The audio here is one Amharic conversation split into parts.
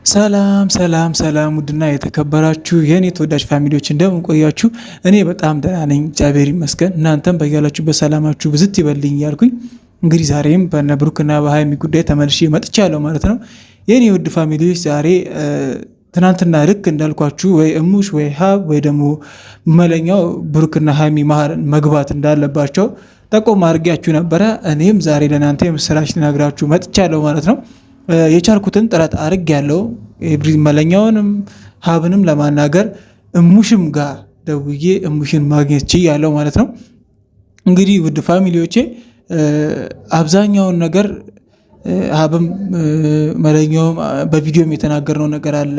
ሰላም ሰላም ሰላም ውድና የተከበራችሁ የኔ ተወዳጅ ፋሚሊዎች እንደምን ቆያችሁ? እኔ በጣም ደህና ነኝ፣ እግዚአብሔር ይመስገን። እናንተም በያላችሁበት ሰላማችሁ ብዝት ይበልኝ እያልኩኝ እንግዲህ ዛሬም በነ ብሩክና በሀይሚ ጉዳይ ተመልሼ መጥቻለሁ ማለት ነው። የኔ ውድ ፋሚሊዎች ዛሬ ትናንትና ልክ እንዳልኳችሁ ወይ እሙሽ ወይ ሀብ ወይ ደግሞ መለኛው ብሩክና ሀይሚ መሀል መግባት እንዳለባቸው ጠቆም አድርጌያችሁ ነበረ። እኔም ዛሬ ለእናንተ የምስራች ልነግራችሁ መጥቻለሁ ማለት ነው። የቻልኩትን ጥረት አርግ ያለው መለኛውንም ሀብንም ለማናገር እሙሽም ጋር ደውዬ እሙሽን ማግኘት ችያለሁ ማለት ነው። እንግዲህ ውድ ፋሚሊዎቼ አብዛኛውን ነገር ሀብም መለኛውም በቪዲዮም የተናገርነው ነገር አለ።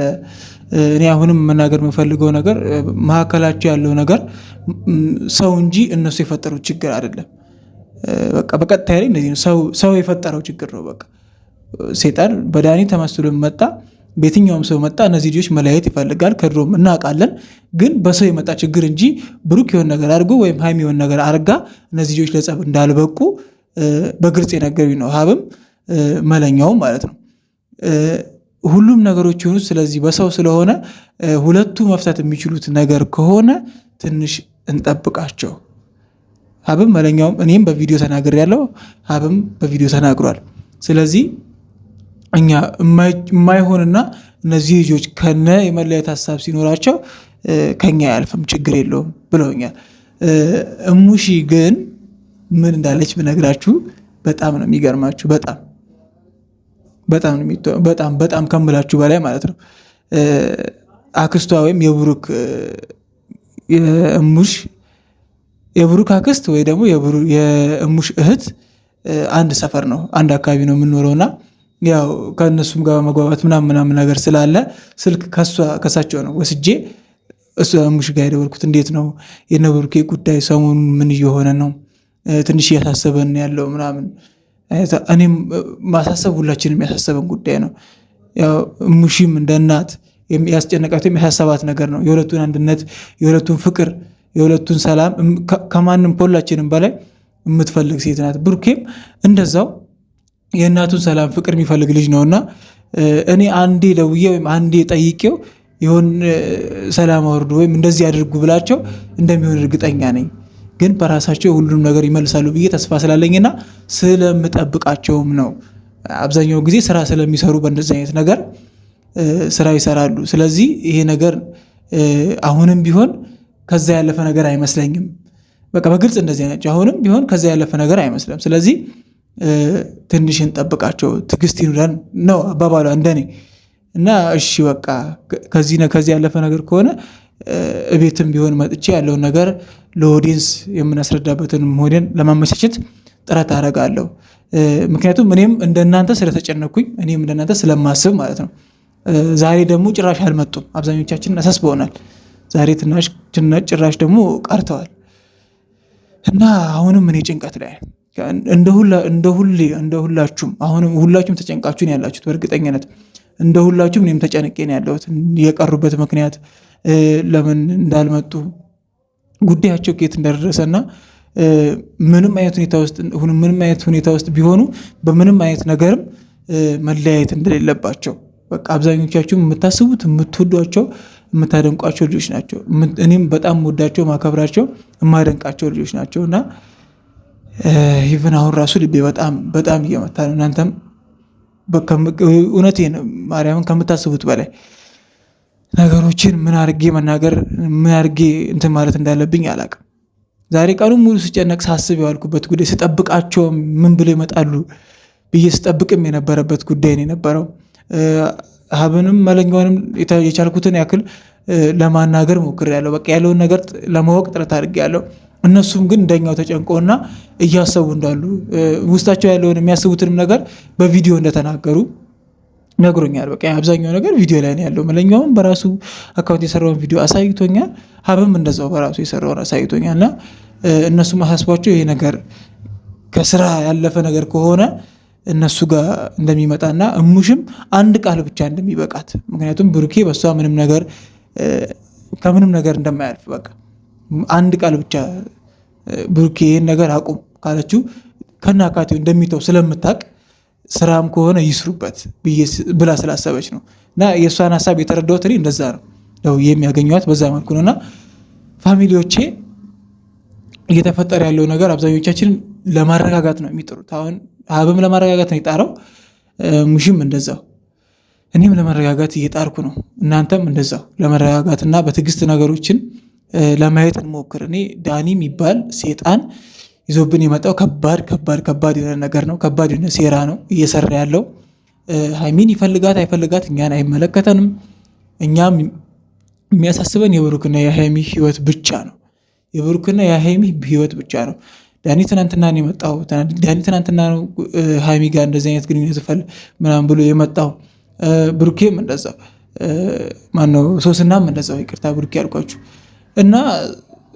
እኔ አሁንም መናገር የምፈልገው ነገር መካከላቸው ያለው ነገር ሰው እንጂ እነሱ የፈጠሩት ችግር አይደለም። በቃ በቀጥታ ላይ እንደዚህ ነው። ሰው የፈጠረው ችግር ነው። በቃ ሴጣን በዳኒ ተመስሎ መጣ፣ በየትኛውም ሰው መጣ። እነዚህ ልጆች መለያየት ይፈልጋል፣ ከድሮም እናውቃለን። ግን በሰው የመጣ ችግር እንጂ ብሩክ የሆነ ነገር አድርጎ ወይም ሀይሚ የሆነ ነገር አድርጋ እነዚህ ልጆች ለጸብ እንዳልበቁ በግልጽ የነገሩኝ ነው፣ ሀብም መለኛውም ማለት ነው። ሁሉም ነገሮች የሆኑት ስለዚህ በሰው ስለሆነ ሁለቱ መፍታት የሚችሉት ነገር ከሆነ ትንሽ እንጠብቃቸው። ሀብም መለኛውም እኔም በቪዲዮ ተናግሬያለሁ፣ ሀብም በቪዲዮ ተናግሯል። ስለዚህ እኛ የማይሆንና እነዚህ ልጆች ከነ የመለያየት ሀሳብ ሲኖራቸው ከኛ ያልፍም ችግር የለውም ብለውኛል። እሙሺ ግን ምን እንዳለች ብነግራችሁ በጣም ነው የሚገርማችሁ። በጣም ከምላችሁ በላይ ማለት ነው። አክስቷ ወይም የብሩክ አክስት ወይ ደግሞ የእሙሽ እህት አንድ ሰፈር ነው፣ አንድ አካባቢ ነው የምንኖረውና ያው ከእነሱም ጋር መግባባት ምናምን ነገር ስላለ ስልክ ከሳቸው ነው ወስጄ እሱ እሙሽ ጋር የደወልኩት። እንዴት ነው የነ ብሩኬ ጉዳይ ሰሞኑን ምን እየሆነ ነው? ትንሽ እያሳሰበን ያለው ምናምን። እኔም ማሳሰብ ሁላችንም ያሳሰበን ጉዳይ ነው። ያው እሙሽም እንደ እናት ያስጨነቃት የሚያሳሰባት ነገር ነው። የሁለቱን አንድነት፣ የሁለቱን ፍቅር፣ የሁለቱን ሰላም ከማንም ሁላችንም በላይ የምትፈልግ ሴት ናት። ብሩኬም እንደዛው የእናቱን ሰላም ፍቅር የሚፈልግ ልጅ ነውና እኔ አንዴ ደውዬ ወይም አንዴ ጠይቄው ይሁን ሰላም አወርዱ ወይም እንደዚህ አድርጉ ብላቸው እንደሚሆን እርግጠኛ ነኝ። ግን በራሳቸው ሁሉንም ነገር ይመልሳሉ ብዬ ተስፋ ስላለኝና ስለምጠብቃቸውም ነው። አብዛኛው ጊዜ ስራ ስለሚሰሩ በእንደዚህ አይነት ነገር ስራ ይሰራሉ። ስለዚህ ይሄ ነገር አሁንም ቢሆን ከዛ ያለፈ ነገር አይመስለኝም። በቃ በግልጽ እንደዚህ ናቸው። አሁንም ቢሆን ከዛ ያለፈ ነገር አይመስልም። ስለዚህ ትንሽ እንጠብቃቸው፣ ትዕግስት ይኑረን ነው አባባሏ እንደኔ። እና እሺ በቃ ከዚህ ያለፈ ነገር ከሆነ እቤትም ቢሆን መጥቼ ያለውን ነገር ለኦዲየንስ የምናስረዳበትን ሆዴን ለማመቻቸት ጥረት አደርጋለሁ። ምክንያቱም እኔም እንደናንተ ስለተጨነኩኝ፣ እኔም እንደናንተ ስለማስብ ማለት ነው። ዛሬ ደግሞ ጭራሽ አልመጡም። አብዛኞቻችን አሳስበውናል። ዛሬ ጭራሽ ደግሞ ቀርተዋል። እና አሁንም እኔ ጭንቀት ላይ እንደ ሁላችሁም አሁንም ሁላችሁም ተጨንቃችሁን ያላችሁት በእርግጠኝነት እንደ ሁላችሁም እኔም ተጨንቄ ነው ያለሁት። የቀሩበት ምክንያት ለምን እንዳልመጡ ጉዳያቸው ከየት እንደደረሰና ምንም አይነት ሁኔታ ውስጥ ቢሆኑ በምንም አይነት ነገርም መለያየት እንደሌለባቸው በቃ አብዛኞቻችሁም የምታስቡት የምትወዷቸው የምታደንቋቸው ልጆች ናቸው። እኔም በጣም ወዳቸው ማከብራቸው የማደንቃቸው ልጆች ናቸው። እና ይህን አሁን ራሱ ልቤ በጣም እየመታ ነው። እናንተም እውነቴን ማርያምን ከምታስቡት በላይ ነገሮችን ምን አድርጌ መናገር ምን አድርጌ እንትን ማለት እንዳለብኝ አላውቅም። ዛሬ ቀኑን ሙሉ ስጨነቅ ሳስብ የዋልኩበት ጉዳይ ስጠብቃቸው ምን ብለው ይመጣሉ ብዬ ስጠብቅም የነበረበት ጉዳይ ነው የነበረው። ሀብንም መለኛውንም የቻልኩትን ያክል ለማናገር ሞክሬያለሁ። በቃ ያለውን ነገር ለማወቅ ጥረት አድርጌያለሁ። እነሱም ግን እንደኛው ተጨንቀውና እያሰቡ እንዳሉ ውስጣቸው ያለውን የሚያስቡትንም ነገር በቪዲዮ እንደተናገሩ ነግሮኛል። በቃ አብዛኛው ነገር ቪዲዮ ላይ ነው ያለው። መለኛውም በራሱ አካውንት የሰራውን ቪዲዮ አሳይቶኛል። ሀብም እንደዛው በራሱ የሰራውን አሳይቶኛል። እና እነሱም አሳስቧቸው ይሄ ነገር ከስራ ያለፈ ነገር ከሆነ እነሱ ጋር እንደሚመጣና እሙሽም አንድ ቃል ብቻ እንደሚበቃት፣ ምክንያቱም ብሩኬ በሷ ከምንም ነገር እንደማያልፍ በቃ አንድ ቃል ብቻ ብሩኬ ይህን ነገር አቁም ካለችው ከናካቴው እንደሚተው ስለምታቅ ስራም ከሆነ ይስሩበት ብላ ስላሰበች ነው። እና የእሷን ሀሳብ የተረዳሁት እኔ እንደዛ ነው የሚያገኟት በዛ መልኩ ነው። እና ፋሚሊዎቼ እየተፈጠረ ያለው ነገር አብዛኞቻችን ለማረጋጋት ነው የሚጥሩት። አሁን ሀብም ለማረጋጋት ነው የጣረው፣ ሙሽም እንደዛው፣ እኔም ለመረጋጋት እየጣርኩ ነው። እናንተም እንደዛው ለመረጋጋትና በትዕግስት ነገሮችን ለማየት እንሞክር። እኔ ዳኒ የሚባል ሴጣን ይዞብን የመጣው ከባድ የሆነ ነገር ነው። ከባድ የሆነ ሴራ ነው እየሰራ ያለው። ሀይሚን ይፈልጋት አይፈልጋት እኛን አይመለከተንም። እኛም የሚያሳስበን የብሩክና የሀይሚ ህይወት ብቻ ነው። የብሩክና የሀይሚ ህይወት ብቻ ነው። ዳኒ ትናንትና ነው የመጣው። ዳኒ ትናንትና ነው ሀይሚ ጋር እንደዚህ አይነት ግንኙነት ምናምን ብሎ የመጣው። ብሩኬም እንደዛው፣ ማነው ሶስናም እንደዛው፣ ይቅርታ ብሩኬ ያልኳችሁ። እና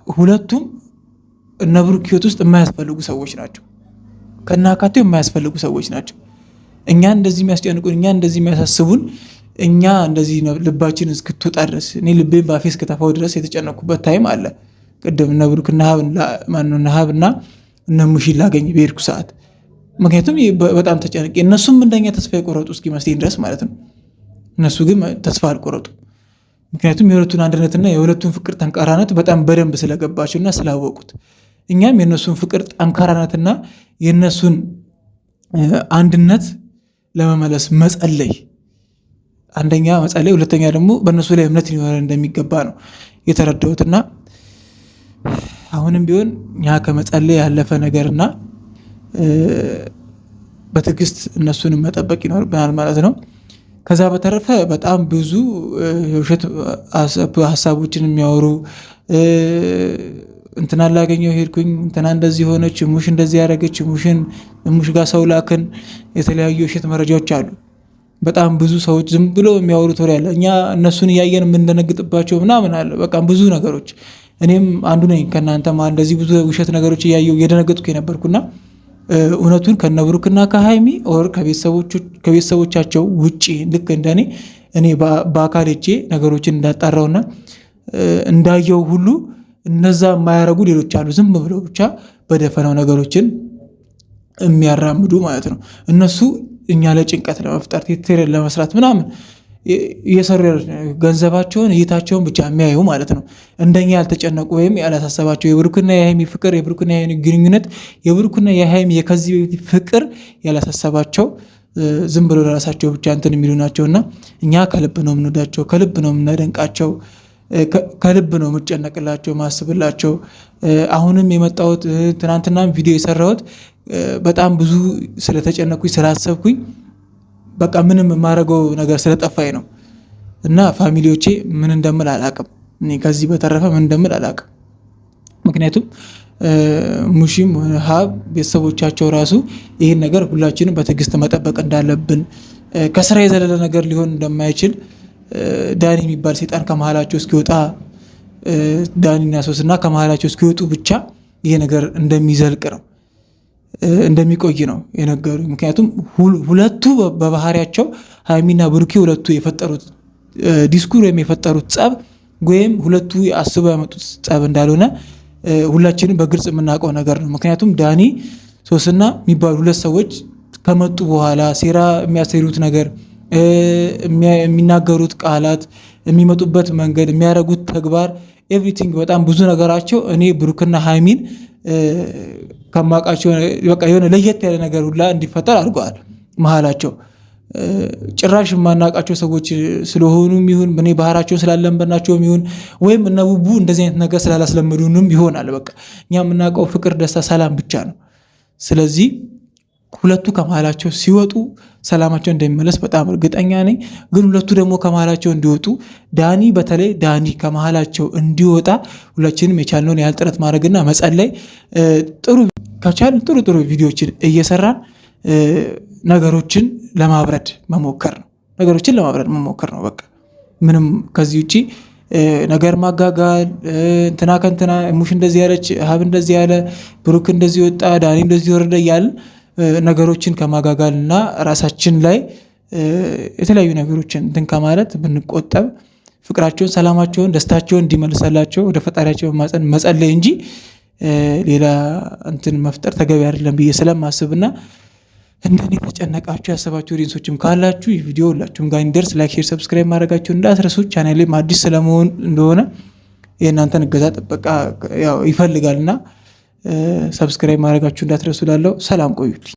ሁለቱም እነ ብሩክ ህይወት ውስጥ የማያስፈልጉ ሰዎች ናቸው። ከናካቴው የማያስፈልጉ ሰዎች ናቸው። እኛ እንደዚህ የሚያስጨንቁን፣ እኛ እንደዚህ የሚያሳስቡን፣ እኛ እንደዚህ ልባችን እስክትወጣ ድረስ እኔ ልቤን በአፌ እስክተፋው ድረስ የተጨነኩበት ታይም አለ። ቅድም እነ ብሩክ እነ ሀብና እነ ሙሺን ላገኝ በሄድኩ ሰዓት፣ ምክንያቱም በጣም ተጨነቄ፣ እነሱም እንደኛ ተስፋ የቆረጡ እስኪመስለኝ ድረስ ማለት ነው። እነሱ ግን ተስፋ አልቆረጡ። ምክንያቱም የሁለቱን አንድነትና የሁለቱን ፍቅር ጠንካራነት በጣም በደንብ ስለገባቸውና ስላወቁት፣ እኛም የእነሱን ፍቅር ጠንካራነትና የእነሱን አንድነት ለመመለስ መጸለይ፣ አንደኛ መጸለይ፣ ሁለተኛ ደግሞ በእነሱ ላይ እምነት ሊኖር እንደሚገባ ነው የተረዳሁትና አሁንም ቢሆን እኛ ከመጸለይ ያለፈ ነገርና በትዕግስት እነሱን መጠበቅ ይኖርብናል ማለት ነው። ከዛ በተረፈ በጣም ብዙ የውሸት ሀሳቦችን የሚያወሩ እንትና ላገኘው ሄድኩኝ፣ እንትና እንደዚህ ሆነች፣ ሙሽ እንደዚህ ያደረገች፣ ሙሽ ጋር ሰው ላክን፣ የተለያዩ የውሸት መረጃዎች አሉ። በጣም ብዙ ሰዎች ዝም ብሎ የሚያወሩት ወሬ አለ። እኛ እነሱን እያየን የምንደነግጥባቸው ምናምን አለ። በቃ ብዙ ነገሮች፣ እኔም አንዱ ነኝ ከእናንተ እንደዚህ ብዙ ውሸት ነገሮች እያየው እየደነገጥኩ የነበርኩና እውነቱን ከነብሩክና ከሀይሚ ኦር ከቤተሰቦቻቸው ውጭ ልክ እንደኔ እኔ በአካል ሄጄ ነገሮችን እንዳጣራውና እንዳየው ሁሉ እነዛ የማያረጉ ሌሎች አሉ። ዝም ብለው ብቻ በደፈናው ነገሮችን የሚያራምዱ ማለት ነው። እነሱ እኛ ለጭንቀት ለመፍጠር ቴሬ ለመስራት ምናምን እየሰሩ ገንዘባቸውን እይታቸውን ብቻ የሚያዩ ማለት ነው። እንደኛ ያልተጨነቁ ወይም ያላሳሰባቸው የብሩክና የሀይሚ ፍቅር፣ የብሩክና የሀይሚ ግንኙነት፣ የብሩክና የሀይሚ የከዚህ በፊት ፍቅር ያላሳሰባቸው ዝም ብሎ ለራሳቸው ብቻ እንትን የሚሉ ናቸውና እኛ ከልብ ነው የምንወዳቸው፣ ከልብ ነው የምናደንቃቸው፣ ከልብ ነው የምጨነቅላቸው፣ ማስብላቸው። አሁንም የመጣሁት ትናንትናም ቪዲዮ የሰራሁት በጣም ብዙ ስለተጨነኩኝ ስላሰብኩኝ በቃ ምንም የማደርገው ነገር ስለጠፋኝ ነው። እና ፋሚሊዎቼ ምን እንደምል አላቅም። እኔ ከዚህ በተረፈ ምን እንደምል አላቅም። ምክንያቱም ሙሺም ሀብ ቤተሰቦቻቸው ራሱ ይህን ነገር ሁላችንም በትዕግስት መጠበቅ እንዳለብን፣ ከስራ የዘለለ ነገር ሊሆን እንደማይችል ዳኒ የሚባል ሴጣን ከመሀላቸው እስኪወጣ፣ ዳኒና ሶስና ከመሀላቸው እስኪወጡ ብቻ ይሄ ነገር እንደሚዘልቅ ነው እንደሚቆይ ነው የነገሩ። ምክንያቱም ሁለቱ በባህሪያቸው ሀይሚና ብሩኬ ሁለቱ የፈጠሩት ዲስኩር ወይም የፈጠሩት ጸብ ወይም ሁለቱ አስበው ያመጡት ጸብ እንዳልሆነ ሁላችንም በግልጽ የምናውቀው ነገር ነው። ምክንያቱም ዳኒ ሶስና የሚባሉ ሁለት ሰዎች ከመጡ በኋላ ሴራ የሚያሰሩት ነገር፣ የሚናገሩት ቃላት፣ የሚመጡበት መንገድ፣ የሚያደርጉት ተግባር ኤቭሪቲንግ በጣም ብዙ ነገራቸው እኔ ብሩክና ሀይሚን ከማውቃቸው በቃ የሆነ ለየት ያለ ነገር ሁላ እንዲፈጠር አድርገዋል መሀላቸው። ጭራሽ የማናውቃቸው ሰዎች ስለሆኑም ይሁን እኔ ባህራቸው ስላለንበናቸውም ይሁን ወይም እነ ቡቡ እንደዚህ አይነት ነገር ስላላስለመዱንም ይሆናል። በቃ እኛ የምናውቀው ፍቅር፣ ደስታ፣ ሰላም ብቻ ነው። ስለዚህ ሁለቱ ከመሀላቸው ሲወጡ ሰላማቸው እንደሚመለስ በጣም እርግጠኛ ነኝ። ግን ሁለቱ ደግሞ ከመሀላቸው እንዲወጡ ዳኒ በተለይ ዳኒ ከመሀላቸው እንዲወጣ ሁላችንም የቻልነውን ያህል ጥረት ማድረግና መጸለይ፣ ጥሩ ከቻልን ጥሩ ቪዲዮችን እየሰራን ነገሮችን ለማብረድ መሞከር ነው። በቃ ምንም ከዚህ ውጭ ነገር ማጋጋል እንትና ከንትና ሙሽ እንደዚህ ያለች፣ ሀብ እንደዚህ ያለ፣ ብሩክ እንደዚህ ወጣ፣ ዳኒ እንደዚህ ወረደ እያልን ነገሮችን ከማጋጋል እና ራሳችን ላይ የተለያዩ ነገሮችን እንትን ከማለት ብንቆጠብ፣ ፍቅራቸውን፣ ሰላማቸውን፣ ደስታቸውን እንዲመልሰላቸው ወደ ፈጣሪያቸው መጸለይ እንጂ ሌላ እንትን መፍጠር ተገቢ አይደለም ብዬ ስለማስብና እንደኔ የተጨነቃችሁ ያሰባችሁ ኦዲየንሶችም ካላችሁ ይህ ቪዲዮ ሁላችሁም ጋር እንዲደርስ ላይክ፣ ሼር፣ ሰብስክራይብ ማድረጋችሁ እንዳትረሱ። ቻናሌም አዲስ ስለመሆን እንደሆነ የእናንተን እገዛ ጥበቃ ይፈልጋልና ሰብስክራይብ ማድረጋችሁ እንዳትረሱ። ላለው ሰላም ቆዩልኝ።